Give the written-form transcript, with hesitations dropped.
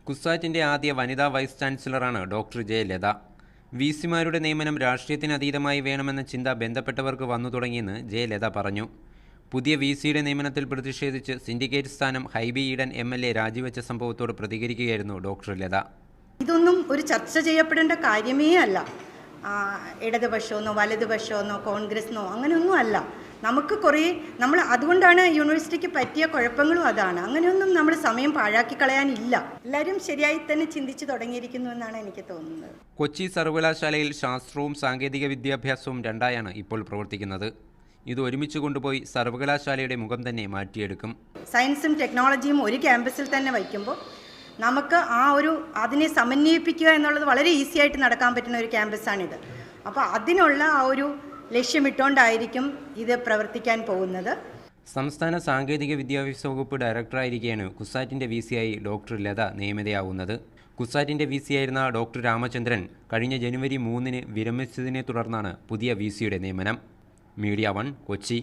കുസാറ്റിൻ്റെ ആദ്യ വനിതാ vice ചാൻസലറാണ് doctor J Latha. വിസിമാരുടെ നിയമനം രാഷ്ട്രീയത്തിനതീതമായി വേണമെന്ന ചിന്ത ബന്ധപ്പെട്ടവർക്ക് വന്നു തുടങ്ങിയെന്ന് ജെ ലത പറഞ്ഞു. പുതിയ വിസിയുടെ നിയമനത്തിൽ പ്രതിഷേധിച്ച് സിൻഡിക്കേറ്റ് സ്ഥാനം ഹൈബി ഈഡൻ MLA രാജിവെച്ച സംഭവത്തോട് പ്രതികരിക്കുകയായിരുന്നു ഡോക്ടർ ലത. ഇതൊന്നും ഒരു ചർച്ച ചെയ്യപ്പെടേണ്ട കാര്യമേ അല്ല. ഇടതുപക്ഷമെന്നോ വലതുപക്ഷമെന്നോ കോൺഗ്രസ്സെന്നോ അങ്ങനെയൊന്നും അല്ല. നമ്മൾ അതുകൊണ്ടാണ് യൂണിവേഴ്സിറ്റിക്ക് പറ്റിയ കുഴപ്പങ്ങളും അതാണ്. അങ്ങനെയൊന്നും നമ്മൾ സമയം പാഴാക്കി കളയാനില്ല. എല്ലാവരും ശരിയായി തന്നെ ചിന്തിച്ചു തുടങ്ങിയിരിക്കുന്നു എന്നാണ് എനിക്ക് തോന്നുന്നത്. കൊച്ചി സർവകലാശാലയിൽ ശാസ്ത്രവും സാങ്കേതിക വിദ്യാഭ്യാസവും രണ്ടായാണ് ഇപ്പോൾ പ്രവർത്തിക്കുന്നത്. ഇത് ഒരുമിച്ച് കൊണ്ടുപോയി സർവകലാശാലയുടെ മുഖം തന്നെ മാറ്റിയെടുക്കും. സയൻസും ടെക്നോളജിയും ഒരു ക്യാമ്പസിൽ തന്നെ വയ്ക്കുമ്പോൾ നമുക്ക് അതിനെ സമന്വയിപ്പിക്കുക എന്നുള്ളത് വളരെ ഈസി ആയിട്ട് നടക്കാൻ പറ്റുന്ന ഒരു ക്യാമ്പസാണിത്. അപ്പോൾ അതിനുള്ള ഒരു ലക്ഷ്യമിട്ടുകൊണ്ടായിരിക്കും ഇത് പ്രവർത്തിക്കാൻ പോകുന്നത്. സംസ്ഥാന സാങ്കേതിക വിദ്യാഭ്യാസ വകുപ്പ് ഡയറക്ടറായിരിക്കെയാണ് കുസാറ്റിൻ്റെ VC-ആയി ഡോക്ടർ ലത നിയമിതയാവുന്നത്. കുസാറ്റിൻ്റെ VC-ആയിരുന്ന ഡോക്ടർ രാമചന്ദ്രൻ കഴിഞ്ഞ ജനുവരി 3-ന് വിരമിച്ചതിനെ തുടർന്നാണ് പുതിയ VC-യുടെ നിയമനം. മീഡിയ 1 കൊച്ചി.